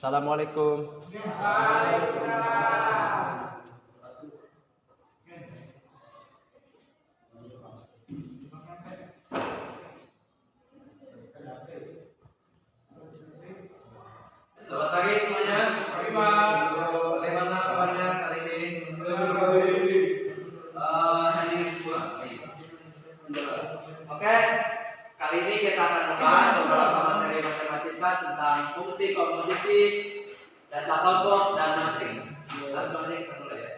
Assalamualaikum. Selamat pagi semuanya. Pagi, Mas. Bagaimana kabarnya kali ini? Hari semua. Oke, kali ini kita akan membahas beberapa materi matematika tentang fungsi komposisi, data kelompok, dan matriks. Langsung aja kita mulai ya.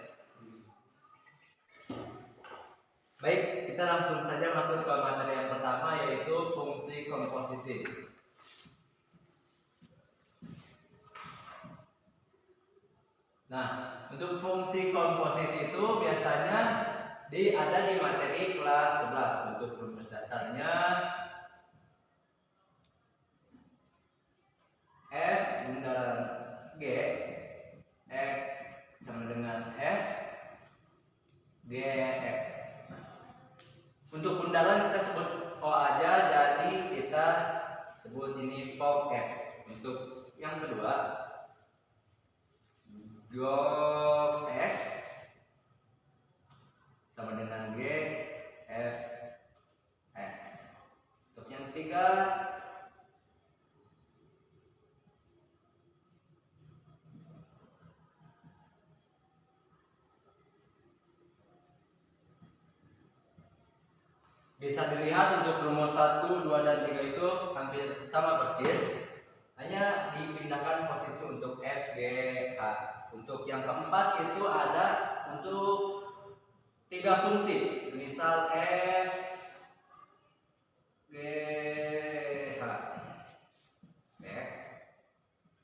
Baik, kita langsung saja masuk ke materi yang pertama, yaitu fungsi komposisi. Nah, untuk fungsi komposisi itu biasanya ada di materi kelas 11. Untuk rumus dasarnya F bundaran G X sama dengan F G X. Untuk bundaran kita sebut O aja, jadi kita sebut ini Fog X. Untuk yang kedua Gof X sama dengan G F X. Untuk yang ketiga bisa dilihat untuk rumus 1, 2, dan 3 itu hampir sama persis, hanya dipindahkan posisi untuk F, G, H. Untuk yang keempat itu ada untuk 3 fungsi, misal F, G, H. Oke.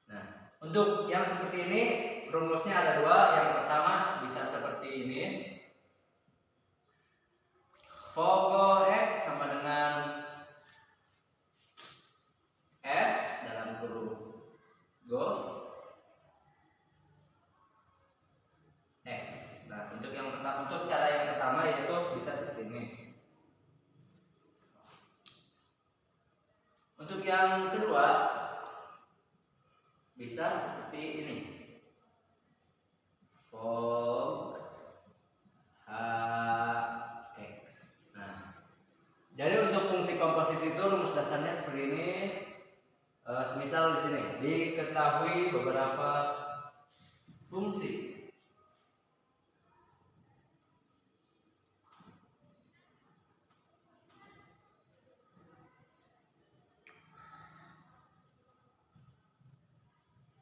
Nah, untuk yang seperti ini rumusnya ada 2. Yang pertama bisa seperti ini. Fogo X sama dengan F dalam kurung Go X. Nah, untuk yang pertama, untuk cara yang pertama yaitu bisa seperti ini. Untuk yang kedua bisa seperti ini. Fog H X. Nah, jadi untuk fungsi komposisi itu rumus dasarnya seperti ini. Semisal di sini diketahui beberapa fungsi.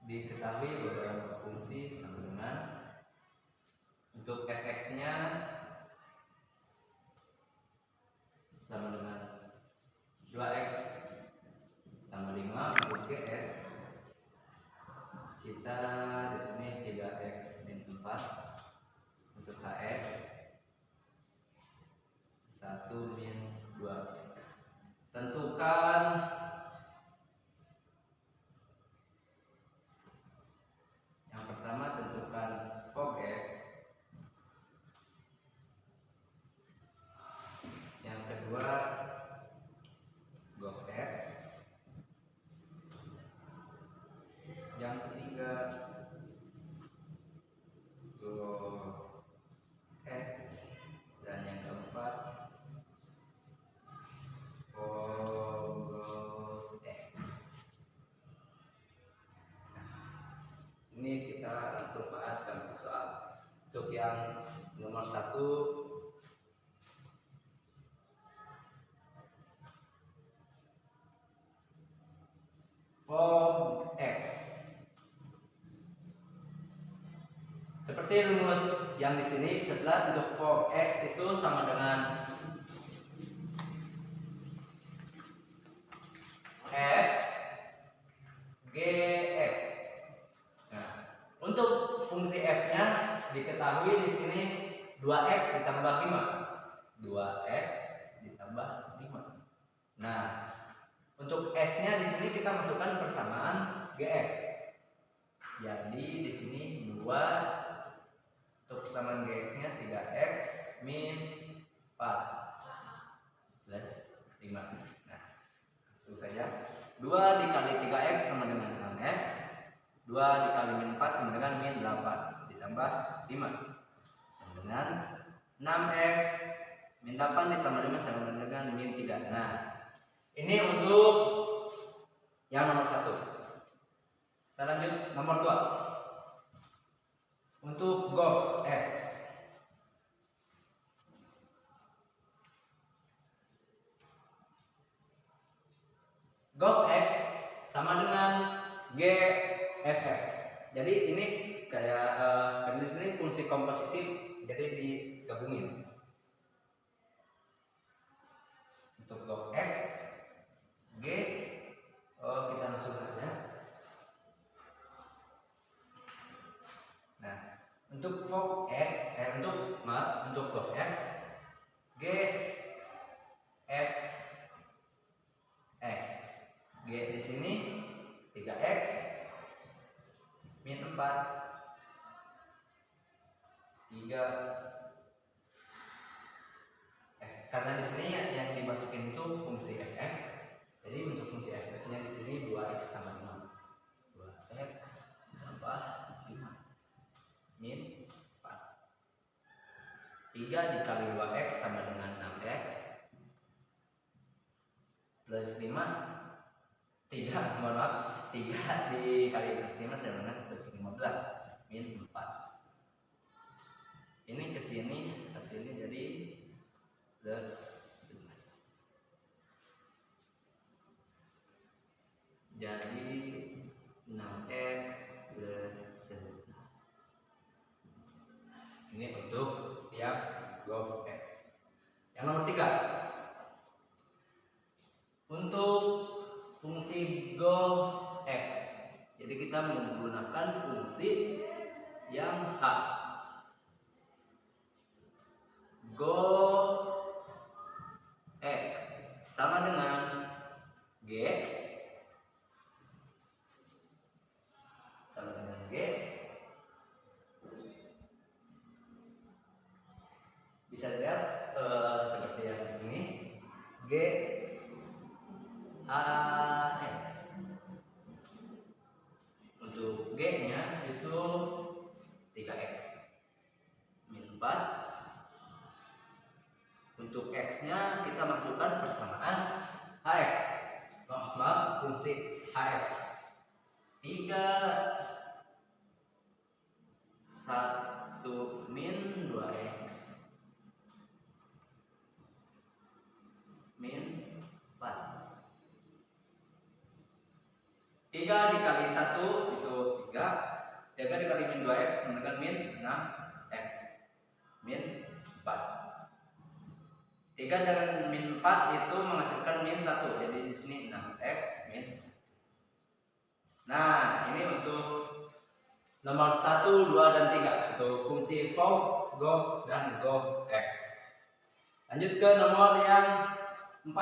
Diketahui beberapa fungsi sama dengan untuk fx-nya sama dengan 2x tambah 5 untuk gx. Kita di sini 3x min 4 untuk hx 1 min 2x. Tentukan yang pertama, tentukan Fog X. Yang kedua Gof X. Yang ketiga Gof X. Dan yang keempat Fog X. Ini kita langsung bahas contoh soal. Untuk yang nomor 1, Fog X. Seperti rumus yang di sini, setelah untuk Fog X itu sama dengan F G X. Nah, untuk fungsi F-nya diketahui di sini 2x ditambah 5. 2x ditambah 5. Nah, untuk x-nya di sini kita masukkan persamaan gx. Jadi di sini 2 untuk persamaan gx-nya 3x min 4 plus 5. Nah, langsung saja 2 dikali 3x sama dengan 6x. 2 dikali min 4 sama dengan min 8 ditambah 5 sama dengan 6x. Min 8 ditambah 5 sama dengan min 3. Nah, ini untuk yang nomor 1. Kita lanjut nomor 2. Untuk gof x. Gof x sama dengan g fx. Jadi ini kayak ini fungsi komposisi, jadi digabungin. Untuk gof x g, kita langsung aja. Nah, untuk gof x untuk gof x g f x. G di sini 3x min 4 3 karena di sini yang dimasukin itu fungsi fx. Jadi untuk fungsi fx-nya di sini 2x tambah 5. 2x tambah 5 min 4. 3 dikali 2x sama dengan 6x plus 5. 3 dikali plus 5 sama dengan plus 15 min 4. Ini kesini jadi plus 11. Jadi 6x plus 11. Ini untuk yang gof x. Yang nomor 3. Untuk fungsi gof x. Jadi kita menggunakan fungsi yang h. Gof x sama dengan g bisa lihat seperti yang di sini g ax. Untuk g nya itu 3x min 4. Untuk x nya kita masukkan persamaan hx, fungsi hx 3 1 min 2x min 4. 3 dikali 1 itu 3. 3 dikali min 2x sama dengan min 6x min 4. 3 dengan min 4 itu menghasilkan min 1. Jadi di sini 6x min 1. Nah, ini untuk nomor 1, 2, dan 3 untuk fungsi fog, gof, dan gof x. Lanjut ke nomor yang 4.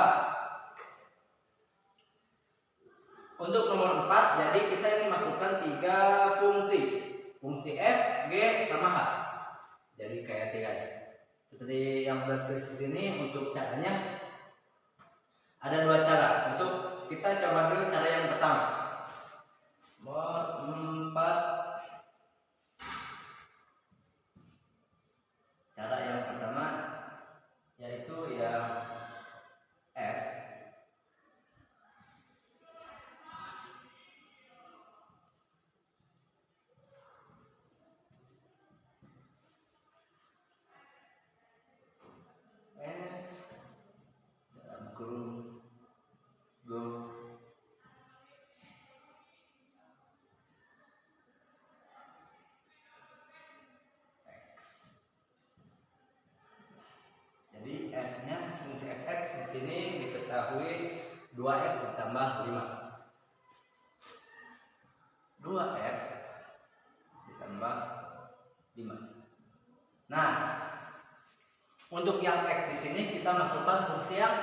Untuk nomor 4, jadi kita ini masukkan 3 fungsi. Fungsi f, g, sama h. Jadi kayak 3. Seperti yang tertulis di sini. Untuk caranya ada 2 cara. Untuk kita coba dulu cara yang pertama. Nomor 4. Cara yang pertama yaitu yang f dalam kurung gof x. Jadi f-nya fungsi fx di sini diketahui 2x ditambah 5. 2x ditambah 5. Nah, untuk yang x di sini kita masukkan fungsi yang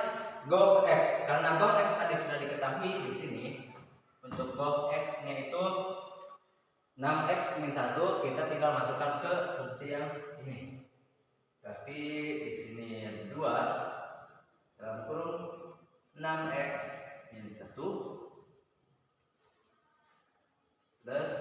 gof x. Karena gof x tadi sudah diketahui di sini. Untuk gof x-nya itu 6x min 1, kita tinggal masukkan ke fungsi yang ini. Berarti di sini yang 2 dalam kurung 6x min 1 plus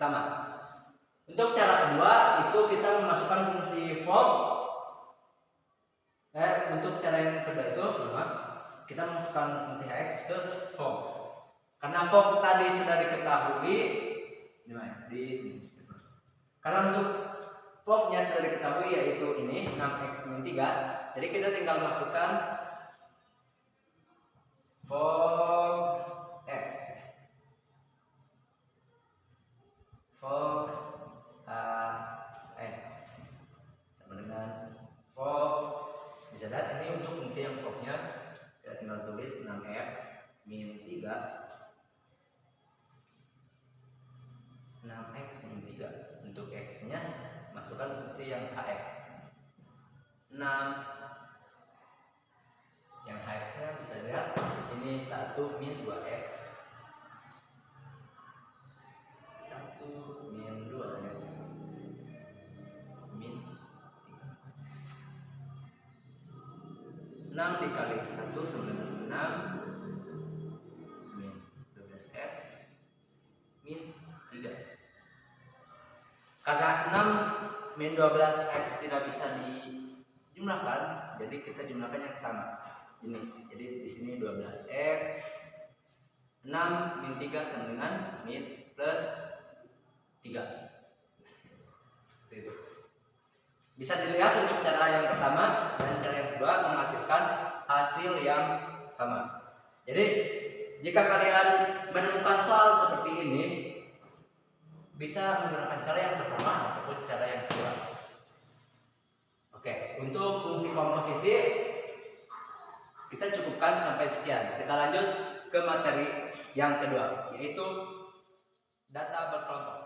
pertama. Untuk cara kedua itu kita memasukkan fungsi form. Untuk cara yang kedua itu kita memasukkan fungsi hx ke form. Karena form tadi sudah diketahui di sini. Karena untuk formnya sudah diketahui yaitu ini 6x min 3. Jadi kita tinggal masukkan form x. Form x sama dengan form. Bisa lihat ini untuk fungsi yang formnya kita tinggal tulis 6x min 3. 6x min 3. Untuk x nya masukkan fungsi yang hx 6. Yang hx nya bisa lihat ini 1 min 2x 1 min 2x min 3. 6 dikali 1 sama dengan 6 min 12x min 3. Karena 6 min 12x tidak bisa dijumlahkan, jadi kita jumlahkan yang sama. Jadi di sini 12x 6 min 3 sama dengan min plus 3. Seperti itu. Bisa dilihat untuk cara yang pertama dan cara yang kedua menghasilkan hasil yang sama. Jadi jika kalian menemukan soal seperti ini, bisa menggunakan cara yang pertama ataupun cara yang kedua. Oke, untuk fungsi komposisi kita cukupkan sampai sekian. Kita lanjut ke materi yang kedua, yaitu data berkelompok.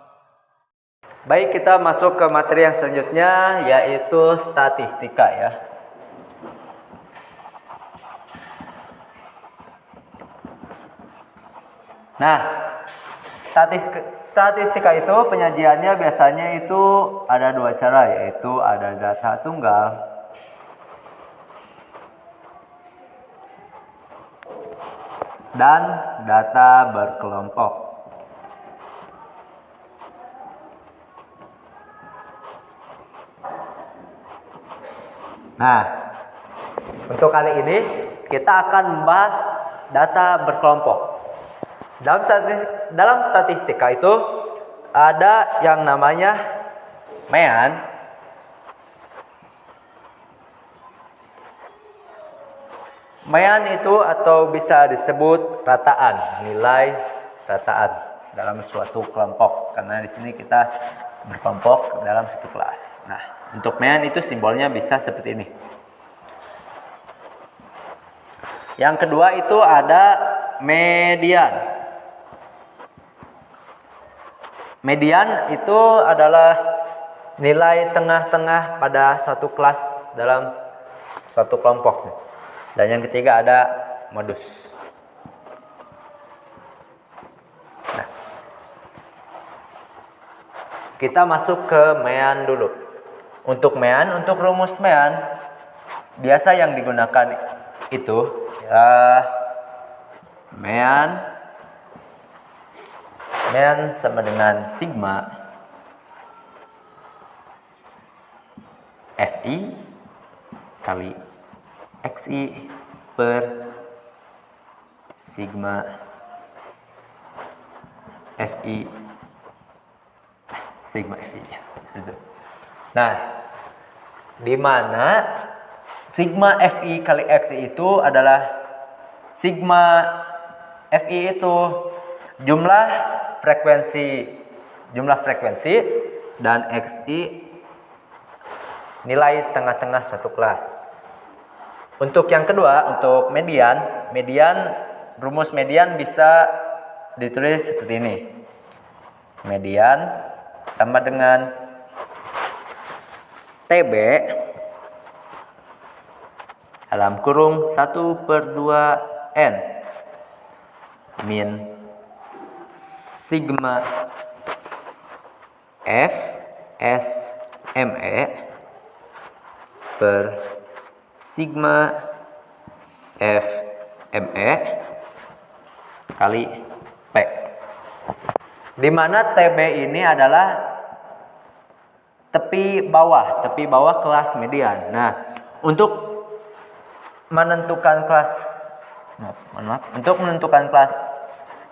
Baik, kita masuk ke materi yang selanjutnya, yaitu statistika ya. Nah, statistika itu penyajiannya biasanya itu ada dua cara, yaitu ada data tunggal dan data berkelompok. Nah, untuk kali ini kita akan membahas data berkelompok. Dalam statistika itu ada yang namanya mean, itu atau bisa disebut rataan, nilai rataan dalam suatu kelompok, karena di sini kita berkelompok dalam satu kelas. Nah, untuk mean itu simbolnya bisa seperti ini. Yang kedua itu ada median. Median itu adalah nilai tengah-tengah pada suatu kelas dalam suatu kelompok. Dan yang ketiga ada modus. Nah, kita masuk ke mean dulu. Untuk mean, untuk rumus mean, biasa yang digunakan itu ya mean sama dengan sigma Fi kali Xi per sigma Fi sigma Fi. Nah, di mana sigma Fi kali Xi itu adalah sigma Fi itu jumlah frekuensi dan Xi nilai tengah-tengah satu kelas. Untuk yang kedua, untuk median, rumus median bisa ditulis seperti ini. Median sama dengan TB dalam kurung 1/2 N min sigma F S ME per sigma F ME kali P. Di mana TB ini adalah tepi bawah kelas median. Nah, untuk menentukan kelas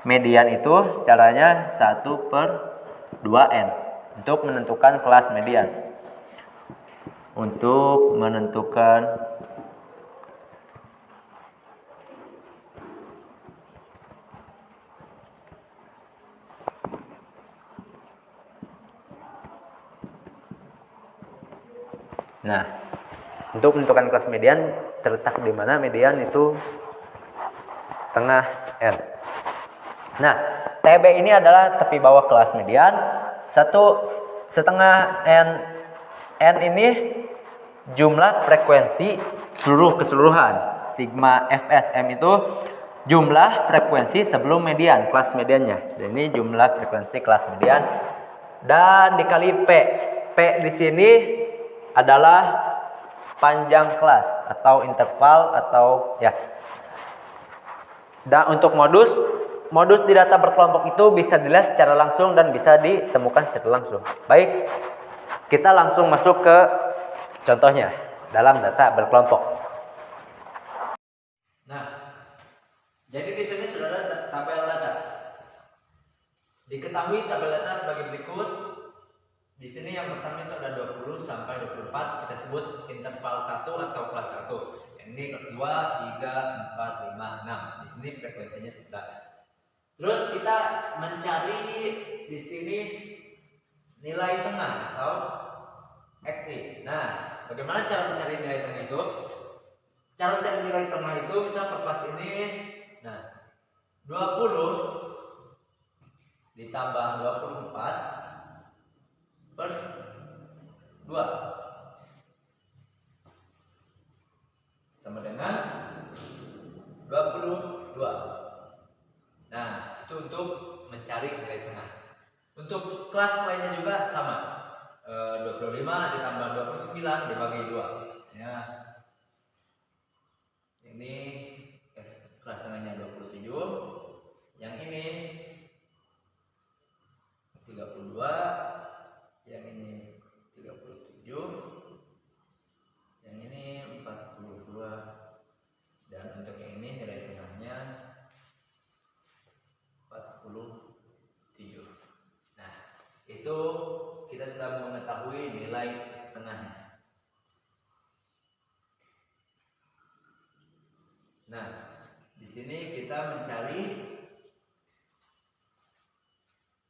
median itu caranya 1/2n untuk menentukan kelas median. Untuk menentukan kelas median terletak di mana median itu setengah n. Nah, TB ini adalah tepi bawah kelas median. 1/2 n. N ini jumlah frekuensi keseluruhan. Sigma FSM itu jumlah frekuensi sebelum median, kelas mediannya. Dan ini jumlah frekuensi kelas median dan dikali P. P di sini adalah panjang kelas atau interval atau ya. Dan untuk modus di data berkelompok itu bisa dilihat secara langsung dan bisa ditemukan secara langsung. Baik, kita langsung masuk ke contohnya dalam data berkelompok. Nah, jadi di sini sudah ada tabel data. Diketahui tabel data sebagai berikut. Di sini yang pertama itu ada 20 sampai 24, kita sebut interval 1 atau kelas 1. Ini kelas 2, 3, 4, 5, 6. Di sini frekuensinya sudah. Terus kita mencari di sini nilai tengah atau XI. Nah, bagaimana cara mencari nilai tengah itu? Cara mencari nilai tengah itu misal per kelas ini, nah 20 ditambah 24 per 2 sama dengan 22. Nah, itu untuk mencari nilai tengah. Untuk kelas lainnya juga sama. 25 ditambah 29 dibagi 2. Misalnya ini kelas tengahnya 27, yang ini 32, yang ini 37, yang ini 42, dan untuk yang ini nilai tengahnya 47. Nah, itu kita sudah mengetahui nilai tengahnya. Nah, di sini kita mencari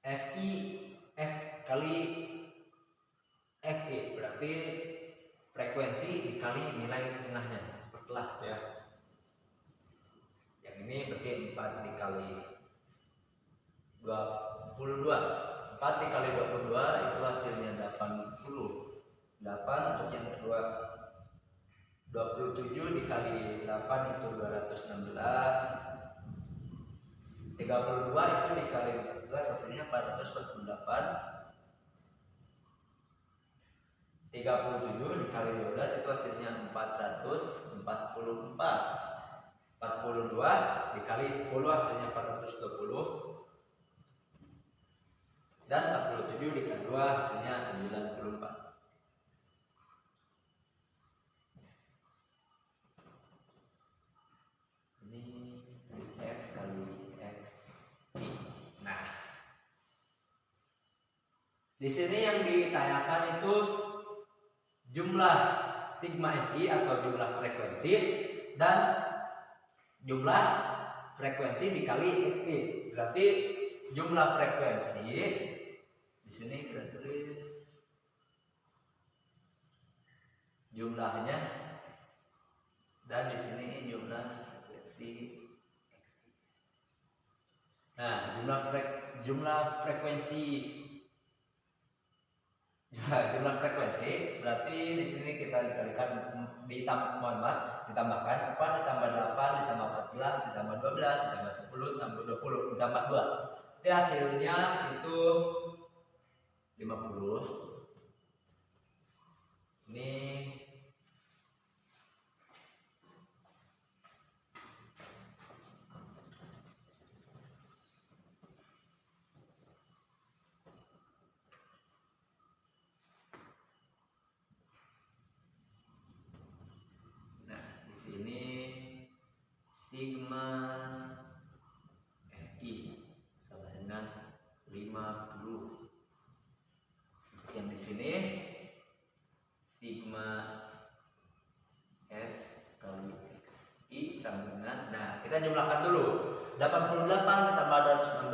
FI X kali XI, berarti frekuensi dikali nilai tengahnya per kelas ya. Yang ini berarti 4 dikali 22. 4 dikali 22 itu hasilnya 80. 8 untuk yang kedua. 27 dikali 8 itu 216. 32 itu dikali 14 hasilnya 448. 37 dikali 12 itu hasilnya 444. 42 dikali 10 hasilnya 420. Dan 47 dikali 2 hasilnya 94. Ini F kali X. Nah, di sini yang ditanyakan itu jumlah sigma Fi atau jumlah frekuensi dan jumlah frekuensi dikali Xi. Berarti jumlah frekuensi di sini kita tulis jumlahnya dan di sini jumlah frekuensi Xi. Nah, jumlah frekuensi berarti di sini kita dikalikan ditambahkan 4 ditambah 8 ditambah 14 ditambah 12 ditambah 10 ditambah 20 ditambah 2. Jadi hasilnya itu 50. Ini sini sigma F kali XI sama dengan, nah kita jumlahkan dulu. 88 ditambah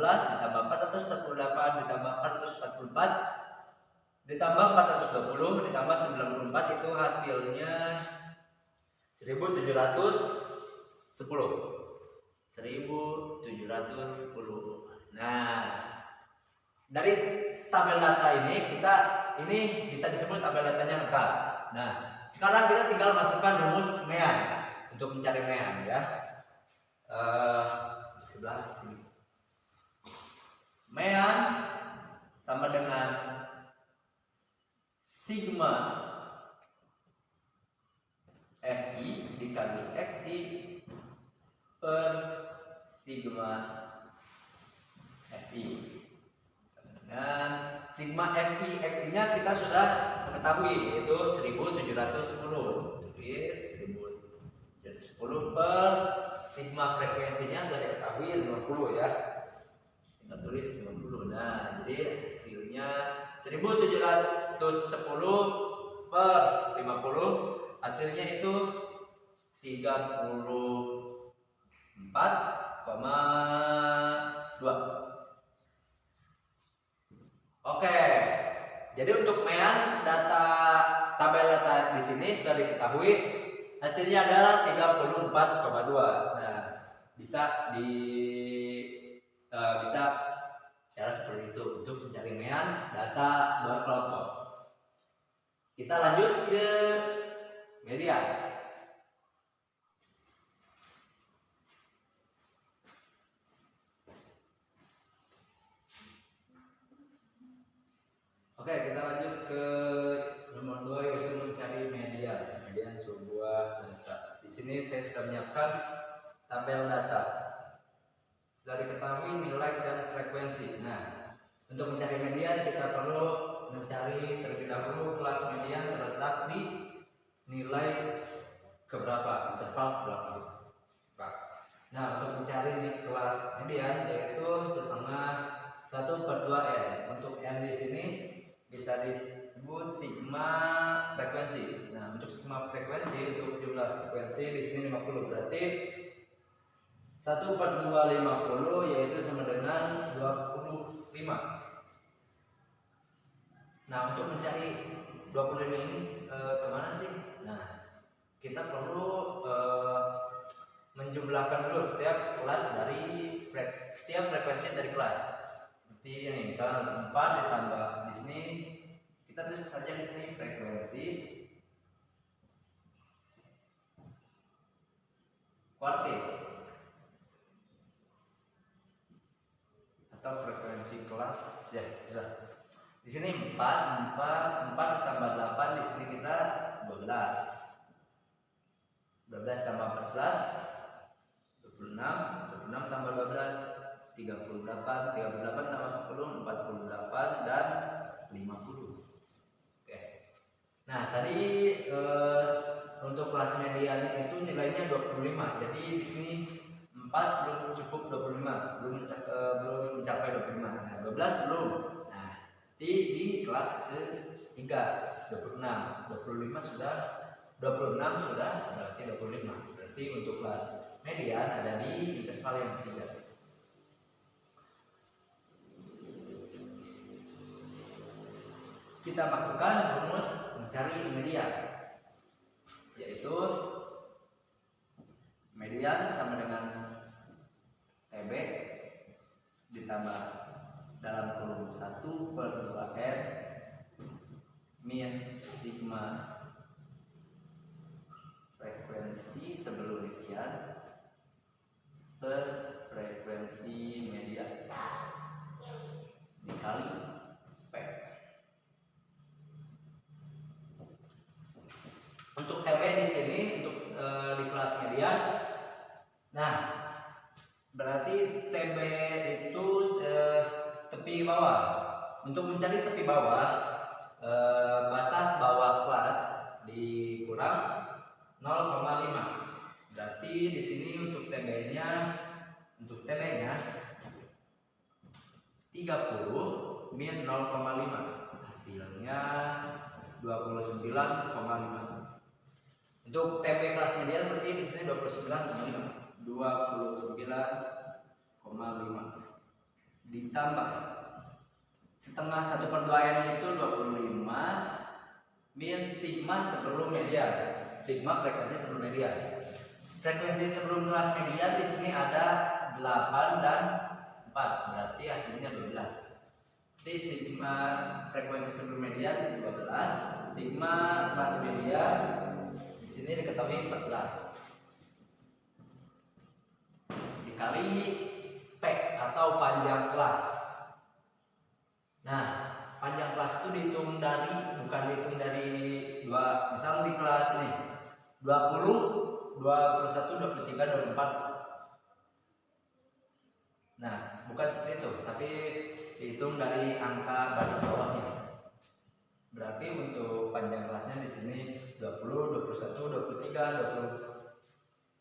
216 ditambah 448 ditambah 444 ditambah 420 ditambah 94 itu hasilnya 1710. Nah, dari tabel data ini ini bisa disebut tabel datanya lengkap. Nah, sekarang kita tinggal masukkan rumus MEAN untuk mencari MEAN ya. Di sebelah sini. MEAN sama dengan sigma Fi dikali Xi per sigma Fi. Dan sigma Fi, Fi-nya kita sudah mengetahui yaitu 1710. Tulis 1710 per sigma frekuensinya sudah diketahui 50 ya. Kita tulis 50. Nah, jadi hasilnya 1710 per 50 hasilnya itu 34,2. Oke. Jadi untuk MEAN tabel data di sini sudah diketahui hasilnya adalah 34,2. Nah, bisa cara seperti itu untuk mencari MEAN data berkelompok. Kita lanjut ke median. Oke, kita lanjut ke nomor 2 yaitu mencari median. Median sebuah data. Di sini saya sudah menyiapkan tabel data. Sudah diketahui nilai dan frekuensi. Nah, untuk mencari median kita perlu mencari terlebih dahulu kelas median terletak di nilai keberapa, interval berapa. Nah, untuk mencari kelas median yaitu setengah 1/2n. Untuk n di sini bisa disebut sigma frekuensi. Nah, untuk sigma frekuensi untuk jumlah frekuensi di sini 50 berarti 1/250 yaitu sama dengan 25. Nah, untuk mencari 25 ini kemana sih? Nah, kita perlu menjumlahkan dulu setiap frekuensi dari kelas. Seperti ini, misalnya 4 ditambah di sini kita tulis saja di sini frekuensi kuartil atau frekuensi kelas ya, bisa. Di sini 4 ditambah 8 di sini kita 12. 12 tambah 14 26 tambah 12 38 tambah 10 48 dan 50. Oke. Nah, tadi untuk kelas mediannya itu nilainya 25. Jadi di sini 4 belum cukup 25, belum mencapai 25. Nah, 12 belum. Nah, di kelas ketiga 26 sudah, 26 sudah berarti 25. Berarti untuk kelas median ada di interval yang ketiga. Kita masukkan rumus mencari median, yaitu median sama dengan TB ditambah dalam kurung 1/2n min sigma frekuensi sebelum median per frekuensi median dikali P. Untuk TB di sini untuk di kelas median, nah berarti TB itu tepi bawah. Untuk mencari tepi bawah, batas bawah kelas dikurang 0,5. Berarti di sini untuk TB-nya 30 min 0,5. Hasilnya 29,5. Untuk TP kelas median berarti di sini 29,5. 29,5 ditambah setengah 1/2 n itu 25 min sigma sebelum median. Sigma frekuensi sebelum median. Frekuensi sebelum kelas median di sini ada 8 dan 4, berarti hasilnya 12. Jadi sigma frekuensi sebelum median 12, sigma kelas median di sini diketahui 14. Dikali P atau panjang kelas. Nah, panjang kelas itu dihitung dari, bukan dihitung dari dua, misal di kelas ini 20, 21, 23, 24. Nah, bukan seperti itu, tapi dihitung dari angka batas bawahnya. Berarti untuk panjang kelasnya di sini 20, 21, 23,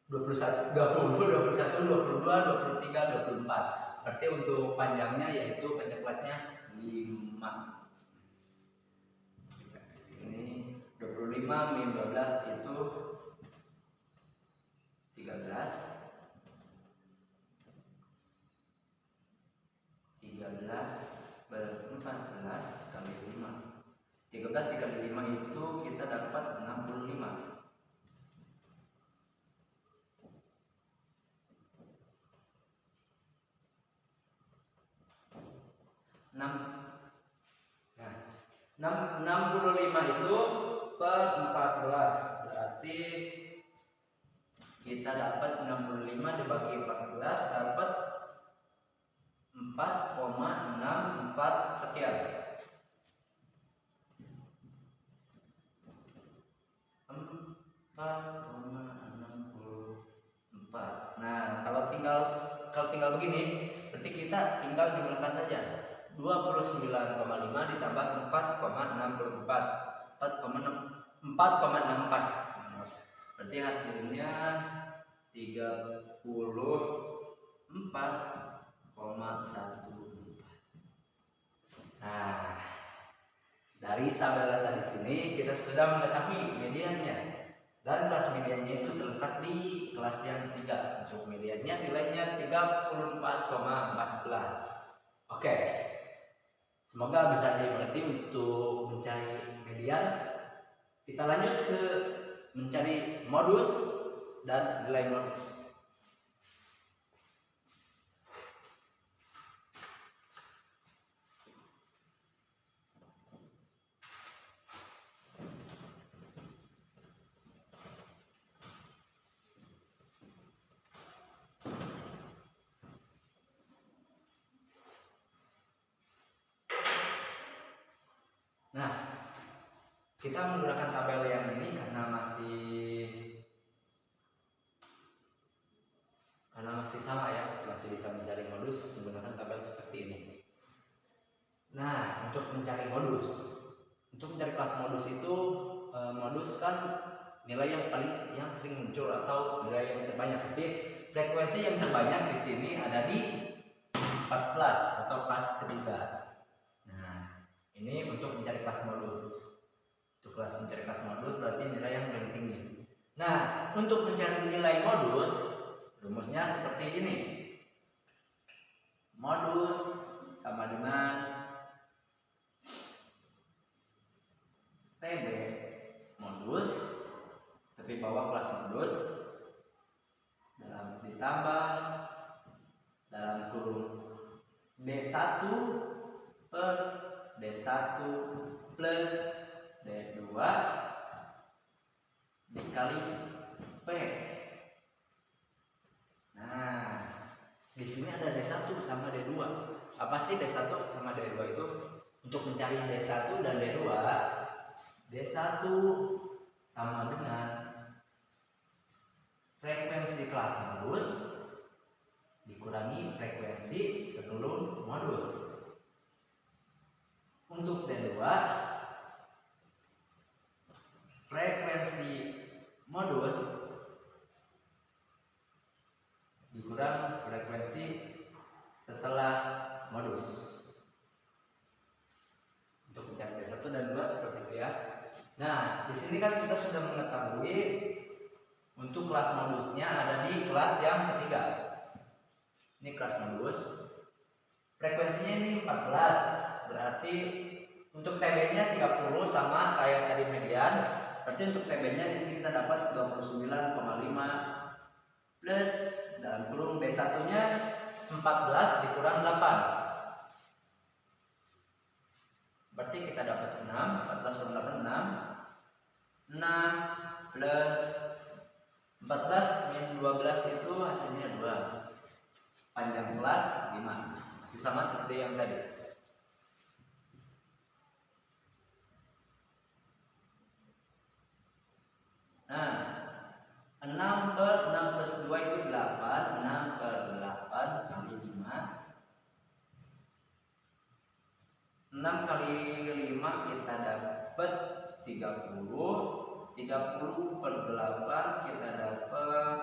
21, 22, 23, 24. Berarti untuk panjangnya yaitu panjang kelasnya 5. Ini 25 min 12 itu 13. 13 ber-14 kali 5. 13 dikali 5 itu kita dapat 65. 65 itu per 14, berarti kita dapat 65 dibagi 14 dapat 4,64 sekian. 4,64. Nah, kalau tinggal begini, berarti kita tinggal jumlahkan saja. 29,5 ditambah 4,64. 4,64. Berarti hasilnya 34,14. Nah, dari tabel tadi sini kita sudah mengetahui mediannya. Dan kelas mediannya itu terletak di kelas yang ketiga. Untuk mediannya nilainya 34,14. Oke. Semoga bisa dimengerti untuk mencari median. Kita lanjut ke mencari modus dan nilai modus. Nah, kita menggunakan tabel yang ini karena masih sama ya, masih bisa mencari modus menggunakan tabel seperti ini. Nah, untuk mencari kelas modus itu, modus kan nilai yang sering muncul atau nilai yang terbanyak. Jadi frekuensi yang terbanyak di sini ada di 14 atau kelas ketiga. Ini untuk mencari kelas modus. Untuk mencari kelas modus berarti nilai yang paling tinggi. Nah, untuk mencari nilai modus, rumusnya seperti ini. Modus sama dengan TB modus, tapi bawah kelas modus, ditambah dalam kurung D1 per D1 plus D2 dikali P. Nah, di sini ada D1 sama D2. Apa sih D1 sama D2 itu? Untuk mencari D1 dan D2, D1 sama dengan frekuensi kelas modus dikurangi frekuensi seluruh modus. Untuk D2, frekuensi modus dikurang frekuensi setelah modus. Untuk mencari D1 dan D2 seperti itu ya. Nah, di sini kan kita sudah mengetahui untuk kelas modusnya ada di kelas yang ketiga. Ini kelas modus. Frekuensinya ini 14. Berarti untuk TB-nya 30 sama kayak tadi median. Berarti untuk TB-nya di sini kita dapat 29,5 plus dalam kurung B1-nya 14 dikurang 8. Berarti kita dapat 6, 14 kurang 8, 6 plus 14 min 12 itu hasilnya 2. Panjang kelas 5. Masih sama seperti yang tadi. Nah, 6 per 6 plus 2 itu 8. 6 per 8 kali 5. 6 kali 5 kita dapat 30. 30 per 8 kita dapat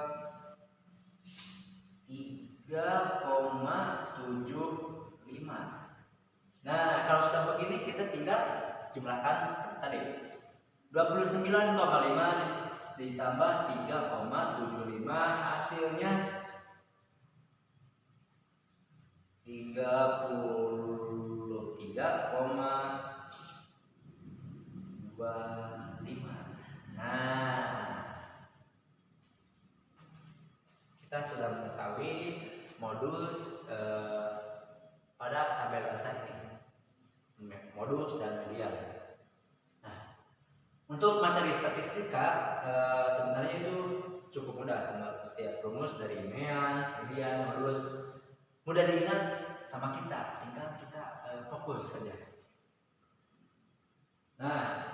3,75. Nah, kalau sudah begini kita tinggal jumlahkan seperti tadi. 29,5 ditambah 3,75 hasilnya 33,25. Nah, kita sudah mengetahui modus pada tabel data ini, modus dan median. Nah, untuk materi statistika sebenarnya itu cukup mudah. Setiap rumus dari median, modus mudah diingat sama kita, tinggal kita fokus saja. Nah,